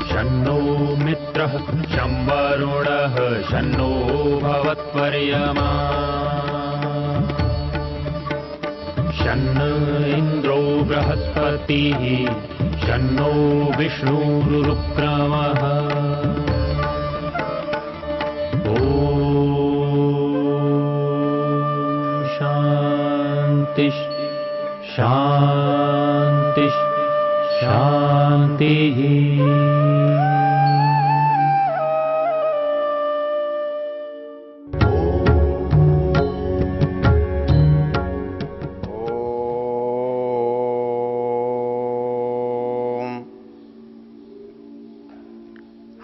शन्नो मित्रः शं वरुणः शन्नो भवत्पर्यमा शन्न इन्द्रो बृहस्पतिः शन्नो विष्णुरुक्रमः ॐ शान्ति शान्ति शान्तिः।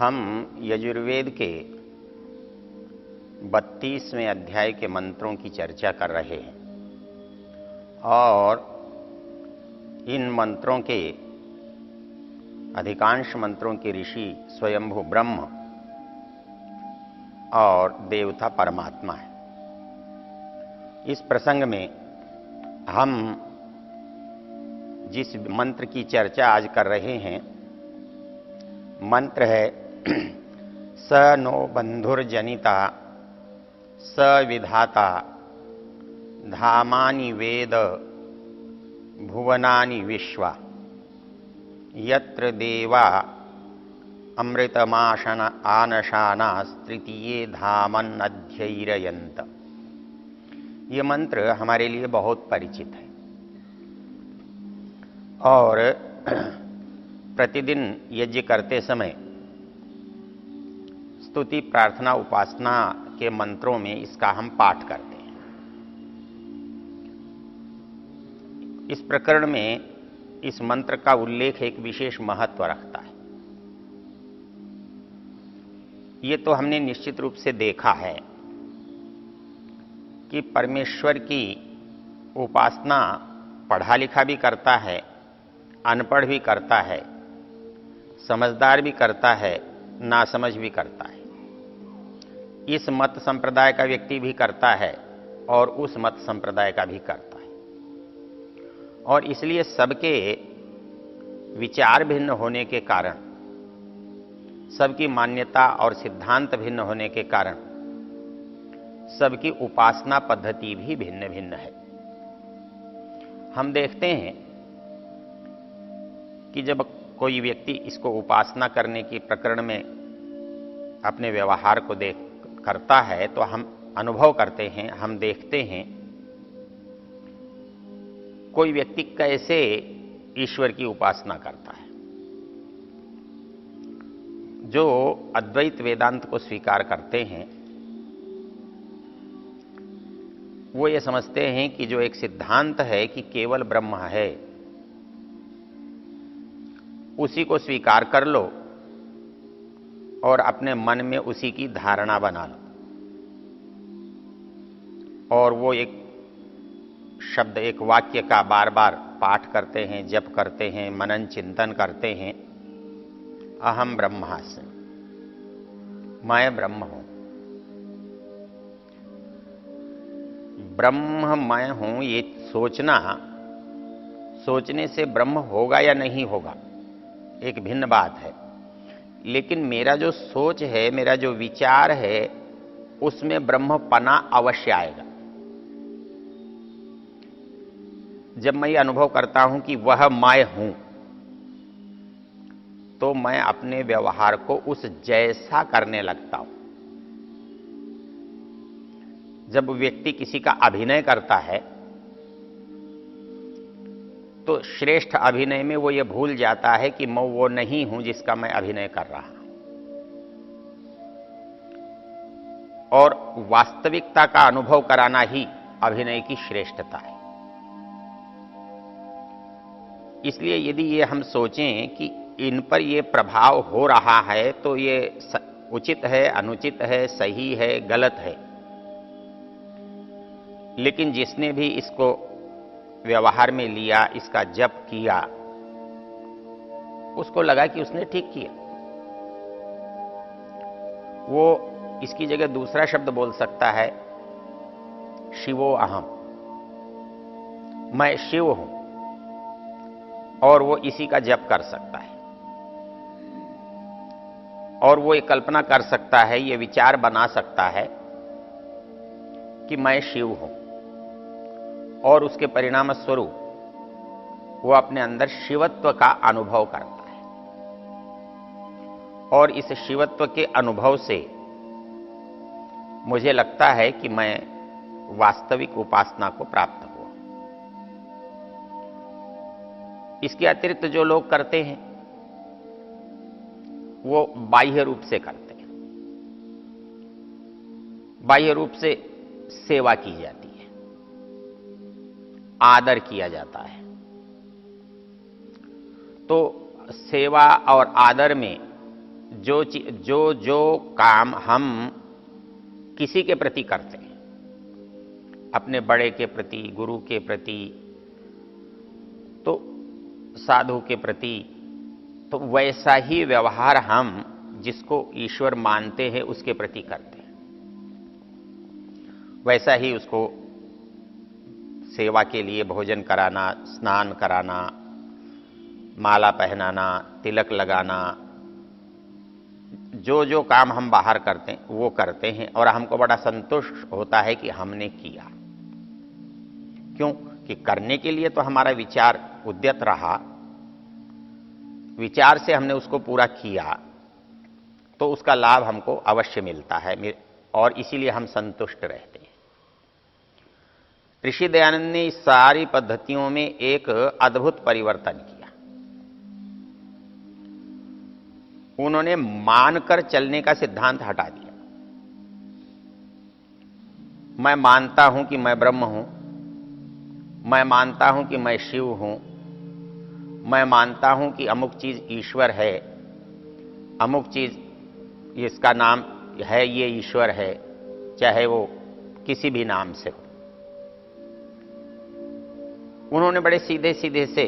हम यजुर्वेद के 32वें अध्याय के मंत्रों की चर्चा कर रहे हैं और इन मंत्रों के अधिकांश मंत्रों के ऋषि स्वयंभू ब्रह्म और देवता परमात्मा है। इस प्रसंग में हम जिस मंत्र की चर्चा आज कर रहे हैं मंत्र है स नो बंधुर्जनिता स विधाता धामानि वेद भुवनानि विश्वा यत्र देवा अमृतमाशन आनशानास्तृतीये धामन्नध्यैरयन्त। ये मंत्र हमारे लिए बहुत परिचित है और प्रतिदिन यज्ञ करते समय स्तुति प्रार्थना उपासना के मंत्रों में इसका हम पाठ करते हैं। इस प्रकरण में इस मंत्र का उल्लेख एक विशेष महत्व रखता है। ये तो हमने निश्चित रूप से देखा है कि परमेश्वर की उपासना पढ़ा लिखा भी करता है, अनपढ़ भी करता है, समझदार भी करता है, नासमझ भी करता है। इस मत संप्रदाय का व्यक्ति भी करता है और उस मत संप्रदाय का भी करता है। और इसलिए सबके विचार भिन्न होने के कारण, सबकी मान्यता और सिद्धांत भिन्न होने के कारण सबकी उपासना पद्धति भी भिन्न भिन्न है। हम देखते हैं कि जब कोई व्यक्ति इसको उपासना करने की प्रकरण में अपने व्यवहार को देख करता है तो हम अनुभव करते हैं, हम देखते हैं कोई व्यक्ति कैसे ईश्वर की उपासना करता है। जो अद्वैत वेदांत को स्वीकार करते हैं वो ये समझते हैं कि जो एक सिद्धांत है कि केवल ब्रह्म है उसी को स्वीकार कर लो और अपने मन में उसी की धारणा बना लो और वो एक शब्द एक वाक्य का बार बार पाठ करते हैं, जप करते हैं, मनन चिंतन करते हैं। अहम ब्रह्मास्मि, मैं ब्रह्म हूं। ब्रह्म मैं हूं ये सोचना, सोचने से ब्रह्म होगा या नहीं होगा एक भिन्न बात है, लेकिन मेरा जो सोच है, मेरा जो विचार है उसमें ब्रह्मपना अवश्य आएगा। जब मैं ये अनुभव करता हूं कि वह मैं हूं तो मैं अपने व्यवहार को उस जैसा करने लगता हूं। जब व्यक्ति किसी का अभिनय करता है तो श्रेष्ठ अभिनय में वो ये भूल जाता है कि मैं वो नहीं हूं जिसका मैं अभिनय कर रहा हूं, और वास्तविकता का अनुभव कराना ही अभिनय की श्रेष्ठता है। इसलिए यदि ये हम सोचें कि इन पर ये प्रभाव हो रहा है तो ये उचित है, अनुचित है, सही है, गलत है, लेकिन जिसने भी इसको व्यवहार में लिया, इसका जप किया, उसको लगा कि उसने ठीक किया। वो इसकी जगह दूसरा शब्द बोल सकता है शिवो अहम, मैं शिव हूं, और वो इसी का जप कर सकता है, और वो ये कल्पना कर सकता है, ये विचार बना सकता है कि मैं शिव हूं, और उसके परिणाम स्वरूप वो अपने अंदर शिवत्व का अनुभव करता है, और इस शिवत्व के अनुभव से मुझे लगता है कि मैं वास्तविक उपासना को प्राप्त हुआ। इसके अतिरिक्त जो लोग करते हैं वो बाह्य रूप से करते हैं, बाह्य रूप से सेवा की जाती है, आदर किया जाता है। तो सेवा और आदर में जो काम हम किसी के प्रति करते हैं, अपने बड़े के प्रति, गुरु के प्रति, तो साधु के प्रति, तो वैसा ही व्यवहार हम जिसको ईश्वर मानते हैं उसके प्रति करते हैं। वैसा ही उसको सेवा के लिए भोजन कराना, स्नान कराना, माला पहनाना, तिलक लगाना, जो काम हम बाहर करते हैं वो करते हैं, और हमको बड़ा संतुष्ट होता है कि हमने किया। क्यों? कि करने के लिए तो हमारा विचार उद्यत रहा, विचार से हमने उसको पूरा किया, तो उसका लाभ हमको अवश्य मिलता है, और इसीलिए हम संतुष्ट रहते हैं। ऋषि दयानंद ने इस सारी पद्धतियों में एक अद्भुत परिवर्तन किया। उन्होंने मानकर चलने का सिद्धांत हटा दिया। मैं मानता हूं कि मैं ब्रह्म हूं, मैं मानता हूं कि मैं शिव हूं, मैं मानता हूं कि अमुक चीज ईश्वर है, अमुक चीज इसका नाम है, ये ईश्वर है, चाहे वो किसी भी नाम से हो। उन्होंने बड़े सीधे सीधे से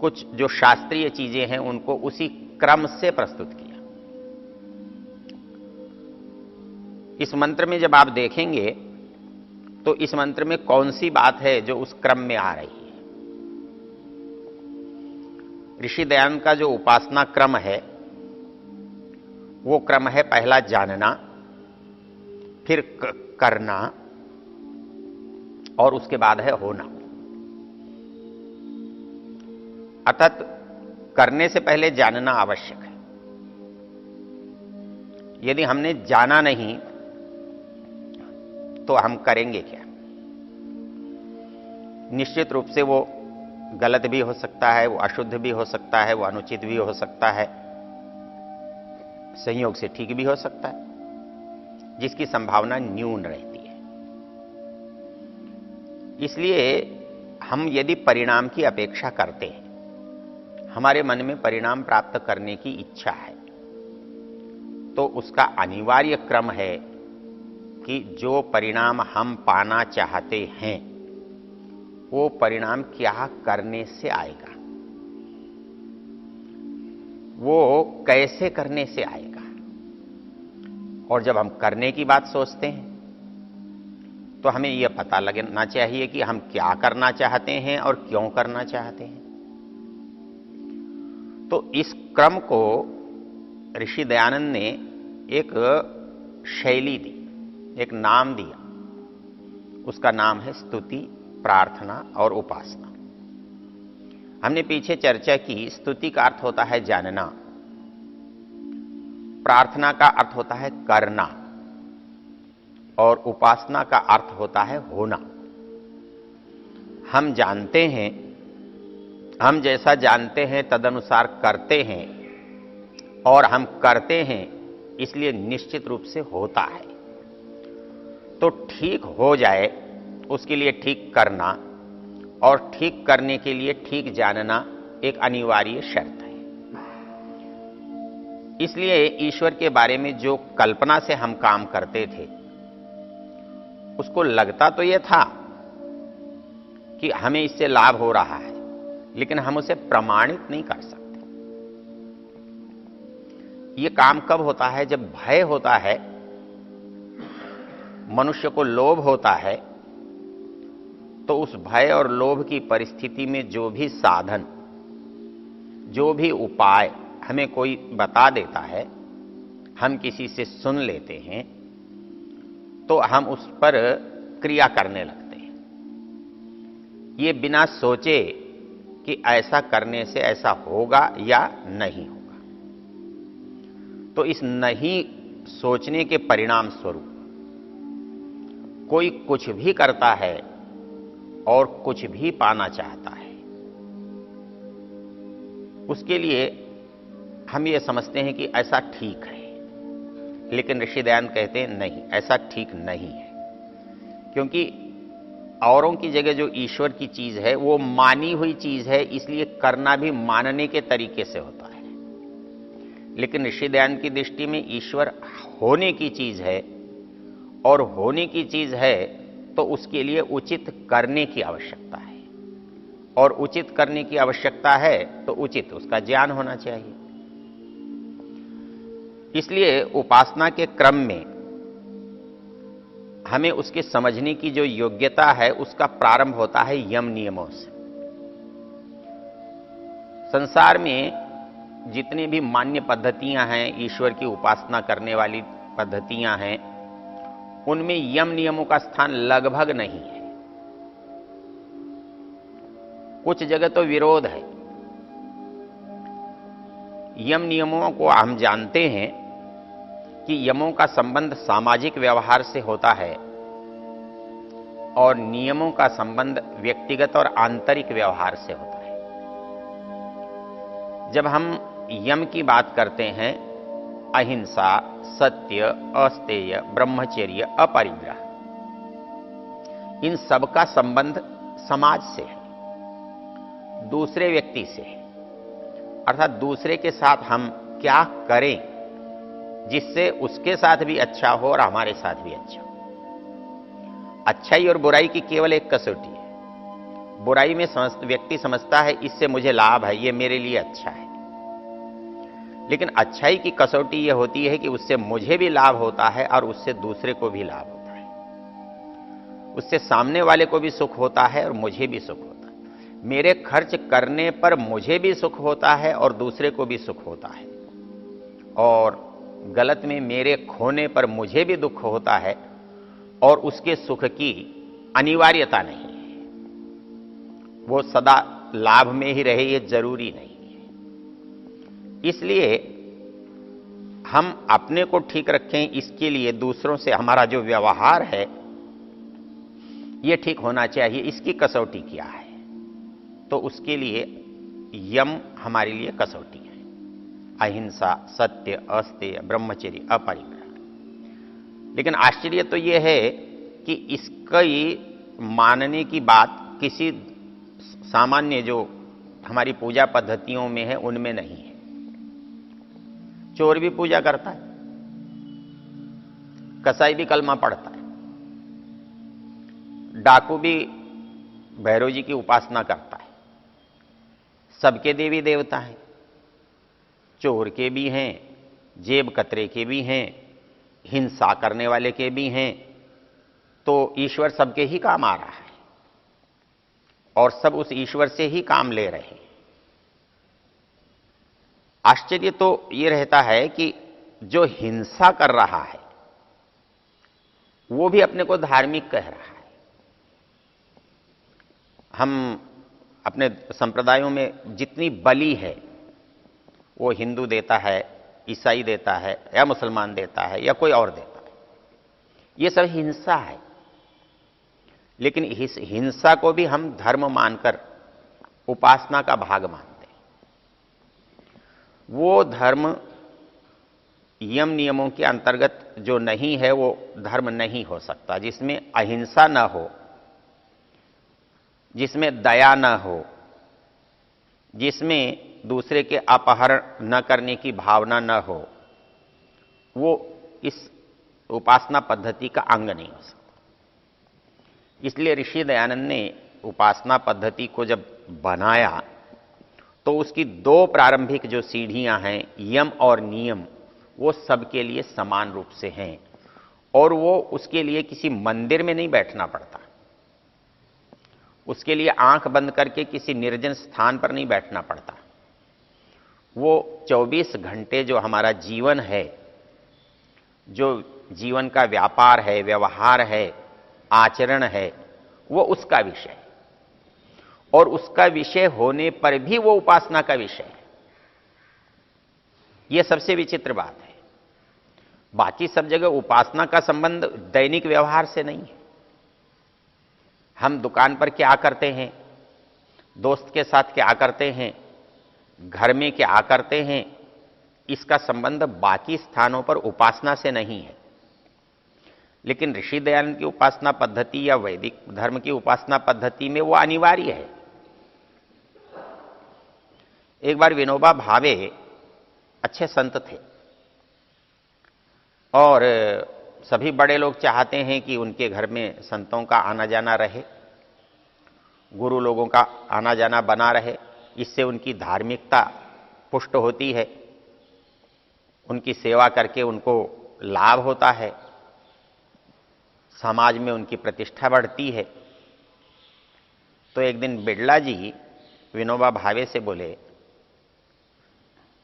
कुछ जो शास्त्रीय चीजें हैं उनको उसी क्रम से प्रस्तुत किया। इस मंत्र में जब आप देखेंगे तो इस मंत्र में कौन सी बात है जो उस क्रम में आ रही है। ऋषि दयानंद का जो उपासना क्रम है वो क्रम है, पहला जानना, फिर करना, और उसके बाद है होना। अर्थात करने से पहले जानना आवश्यक है। यदि हमने जाना नहीं तो हम करेंगे क्या? निश्चित रूप से वो गलत भी हो सकता है, वो अशुद्ध भी हो सकता है, वो अनुचित भी हो सकता है, संयोग से ठीक भी हो सकता है, जिसकी संभावना न्यून रहती है। इसलिए हम यदि परिणाम की अपेक्षा करते हैं, हमारे मन में परिणाम प्राप्त करने की इच्छा है, तो उसका अनिवार्य क्रम है कि जो परिणाम हम पाना चाहते हैं वो परिणाम क्या करने से आएगा, वो कैसे करने से आएगा। और जब हम करने की बात सोचते हैं तो हमें यह पता लगना चाहिए कि हम क्या करना चाहते हैं और क्यों करना चाहते हैं। तो इस क्रम को ऋषि दयानंद ने एक शैली दी, एक नाम दिया। उसका नाम है स्तुति, प्रार्थना और उपासना। हमने पीछे चर्चा की, स्तुति का अर्थ होता है जानना, प्रार्थना का अर्थ होता है करना, और उपासना का अर्थ होता है होना। हम जानते हैं, हम जैसा जानते हैं तदनुसार करते हैं, और हम करते हैं इसलिए निश्चित रूप से होता है। तो ठीक हो जाए उसके लिए ठीक करना, और ठीक करने के लिए ठीक जानना एक अनिवार्य शर्त है। इसलिए ईश्वर के बारे में जो कल्पना से हम काम करते थे, उसको लगता तो यह था कि हमें इससे लाभ हो रहा है, लेकिन हम उसे प्रमाणित नहीं कर सकते। यह काम कब होता है? जब भय होता है, मनुष्य को लोभ होता है तो उस भय और लोभ की परिस्थिति में जो भी साधन, जो भी उपाय हमें कोई बता देता है, हम किसी से सुन लेते हैं, तो हम उस पर क्रिया करने लगते हैं, ये बिना सोचे कि ऐसा करने से ऐसा होगा या नहीं होगा। तो इस नहीं सोचने के परिणाम स्वरूप कोई कुछ भी करता है और कुछ भी पाना चाहता है। उसके लिए हम ये समझते हैं कि ऐसा ठीक है, लेकिन ऋषि दयानंद कहते हैं नहीं, ऐसा ठीक नहीं है। क्योंकि औरों की जगह जो ईश्वर की चीज है वो मानी हुई चीज है, इसलिए करना भी मानने के तरीके से होता है। लेकिन ऋषि दयानंद की दृष्टि में ईश्वर होने की चीज है, और होने की चीज है तो उसके लिए उचित करने की आवश्यकता है, और उचित करने की आवश्यकता है तो उचित उसका ज्ञान होना चाहिए। इसलिए उपासना के क्रम में हमें उसके समझने की जो योग्यता है उसका प्रारंभ होता है यम नियमों से। संसार में जितनी भी मान्य पद्धतियां हैं, ईश्वर की उपासना करने वाली पद्धतियां हैं, उनमें यम नियमों का स्थान लगभग नहीं है। कुछ जगह तो विरोध है। यम नियमों को हम जानते हैं कि यमों का संबंध सामाजिक व्यवहार से होता है और नियमों का संबंध व्यक्तिगत और आंतरिक व्यवहार से होता है। जब हम यम की बात करते हैं, अहिंसा, सत्य, अस्तेय, ब्रह्मचर्य, अपरिग्रह, इन सब का संबंध समाज से है, दूसरे व्यक्ति से है। अर्थात दूसरे के साथ हम क्या करें जिससे उसके साथ भी अच्छा हो और हमारे साथ भी अच्छा हो। अच्छाई और बुराई की केवल एक कसौटी है। बुराई में व्यक्ति समझता है इससे मुझे लाभ है, ये मेरे लिए अच्छा है। लेकिन अच्छाई की कसौटी यह होती है कि उससे मुझे भी लाभ होता है और उससे दूसरे को भी लाभ होता है, उससे सामने वाले को भी सुख होता है और मुझे भी सुख होता है। मेरे खर्च करने पर मुझे भी सुख होता है और दूसरे को भी सुख होता है, और गलत में मेरे खोने पर मुझे भी दुख होता है और उसके सुख की अनिवार्यता नहीं है। वो सदा लाभ में ही रहे ये जरूरी नहीं है। इसलिए हम अपने को ठीक रखें, इसके लिए दूसरों से हमारा जो व्यवहार है ये ठीक होना चाहिए, इसकी कसौटी क्या है। तो उसके लिए यम हमारे लिए कसौटी है। अहिंसा, सत्य, अस्तेय, ब्रह्मचर्य, अपरिग्रह। लेकिन आश्चर्य तो यह है कि इसकी मानने की बात किसी सामान्य जो हमारी पूजा पद्धतियों में है उनमें नहीं है। चोर भी पूजा करता है, कसाई भी कलमा पढ़ता है, डाकू भी भैरव जी की उपासना करता है। सबके देवी देवता हैं, चोर के भी हैं, जेब कतरे के भी हैं, हिंसा करने वाले के भी हैं। तो ईश्वर सबके ही काम आ रहा है और सब उस ईश्वर से ही काम ले रहे हैं। आश्चर्य तो यह रहता है कि जो हिंसा कर रहा है वो भी अपने को धार्मिक कह रहा है। हम अपने संप्रदायों में जितनी बलि है वो हिंदू देता है, ईसाई देता है, या मुसलमान देता है, या कोई और देता है, ये सब हिंसा है। लेकिन इस हिंसा को भी हम धर्म मानकर उपासना का भाग मानते हैं। वो धर्म यम नियमों के अंतर्गत जो नहीं है वो धर्म नहीं हो सकता, जिसमें अहिंसा न हो, जिसमें दया न हो, जिसमें दूसरे के अपहरण न करने की भावना न हो, वो इस उपासना पद्धति का अंग नहीं हो सकता। इसलिए ऋषि दयानंद ने उपासना पद्धति को जब बनाया तो उसकी दो प्रारंभिक जो सीढ़ियां हैं, यम और नियम, वो सबके लिए समान रूप से हैं, और वो उसके लिए किसी मंदिर में नहीं बैठना पड़ता। उसके लिए आंख बंद करके किसी निर्जन स्थान पर नहीं बैठना पड़ता। वो 24 घंटे जो हमारा जीवन है, जो जीवन का व्यापार है, व्यवहार है, आचरण है, वो उसका विषय है। और उसका विषय होने पर भी वो उपासना का विषय है। यह सबसे विचित्र बात है। बाकी सब जगह उपासना का संबंध दैनिक व्यवहार से नहीं है। हम दुकान पर क्या करते हैं, दोस्त के साथ क्या करते हैं, घर में क्या करते हैं, इसका संबंध बाकी स्थानों पर उपासना से नहीं है। लेकिन ऋषि दयानंद की उपासना पद्धति या वैदिक धर्म की उपासना पद्धति में वो अनिवार्य है। एक बार विनोबा भावे अच्छे संत थे और सभी बड़े लोग चाहते हैं कि उनके घर में संतों का आना जाना रहे, गुरु लोगों का आना जाना बना रहे। इससे उनकी धार्मिकता पुष्ट होती है, उनकी सेवा करके उनको लाभ होता है, समाज में उनकी प्रतिष्ठा बढ़ती है। तो एक दिन बिड़ला जी विनोबा भावे से बोले,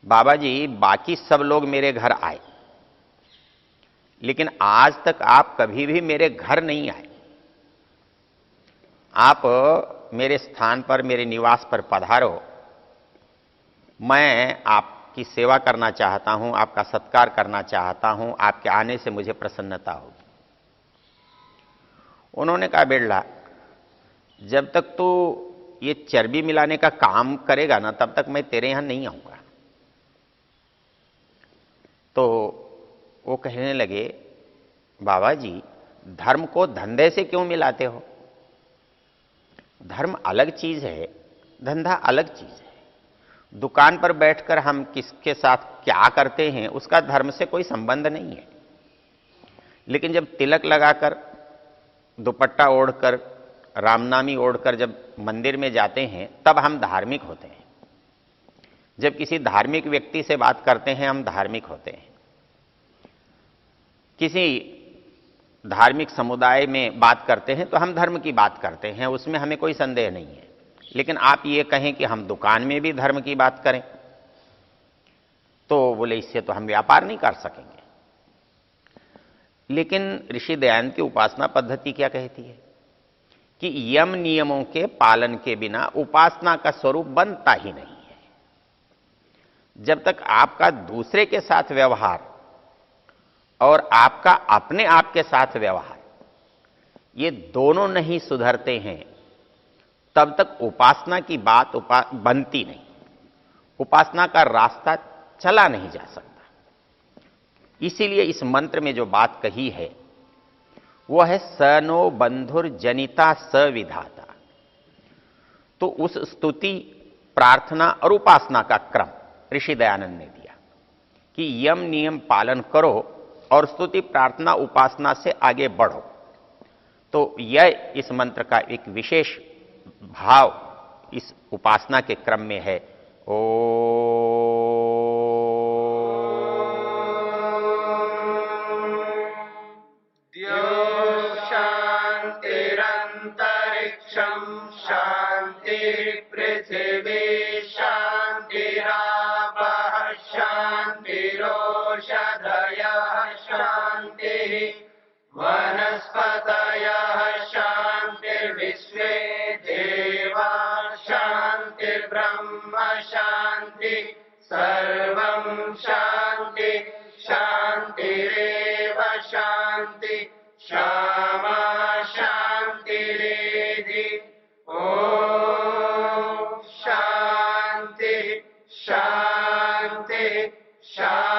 बाबा जी बाकी सब लोग मेरे घर आए, लेकिन आज तक आप कभी भी मेरे घर नहीं आए। आप मेरे स्थान पर, मेरे निवास पर पधारो, मैं आपकी सेवा करना चाहता हूं, आपका सत्कार करना चाहता हूं, आपके आने से मुझे प्रसन्नता होगी। उन्होंने कहा, बिड़ला जब तक तू ये चर्बी मिलाने का काम करेगा ना, तब तक मैं तेरे यहां नहीं आऊंगा। तो वो कहने लगे, बाबा जी धर्म को धंधे से क्यों मिलाते हो? धर्म अलग चीज है, धंधा अलग चीज है। दुकान पर बैठकर हम किसके साथ क्या करते हैं उसका धर्म से कोई संबंध नहीं है। लेकिन जब तिलक लगाकर, दुपट्टा ओढ़कर, रामनामी ओढ़कर जब मंदिर में जाते हैं, तब हम धार्मिक होते हैं। जब किसी धार्मिक व्यक्ति से बात करते हैं, हम धार्मिक होते हैं। किसी धार्मिक समुदाय में बात करते हैं तो हम धर्म की बात करते हैं, उसमें हमें कोई संदेह नहीं है। लेकिन आप ये कहें कि हम दुकान में भी धर्म की बात करें, तो बोले इससे तो हम व्यापार नहीं कर सकेंगे। लेकिन ऋषि दयानंद की उपासना पद्धति क्या कहती है कि यम नियमों के पालन के बिना उपासना का स्वरूप बनता ही नहीं है। जब तक आपका दूसरे के साथ व्यवहार और आपका अपने आप के साथ व्यवहार, ये दोनों नहीं सुधरते हैं, तब तक उपासना की बात बनती नहीं। उपासना का रास्ता चला नहीं जा सकता। इसीलिए इस मंत्र में जो बात कही है वह है स नो बंधुर जनिता स विधाता। तो उस स्तुति, प्रार्थना और उपासना का क्रम ऋषि दयानंद ने दिया कि यम नियम पालन करो और स्तुति, प्रार्थना, उपासना से आगे बढ़ो। तो यह इस मंत्र का एक विशेष भाव इस उपासना के क्रम में है। शांतिरंतरिक्षं शांति पृथिवी शांतिरापः शांतिरोषधयः शांतिः वनस्पतयः शांतिर्विश्वे देवा शांतिर्ब्रह्म शांति सर्वं शांति शांतिरेव शांति क्षमा शांतिरेधि। ओम शांति शांति शांति।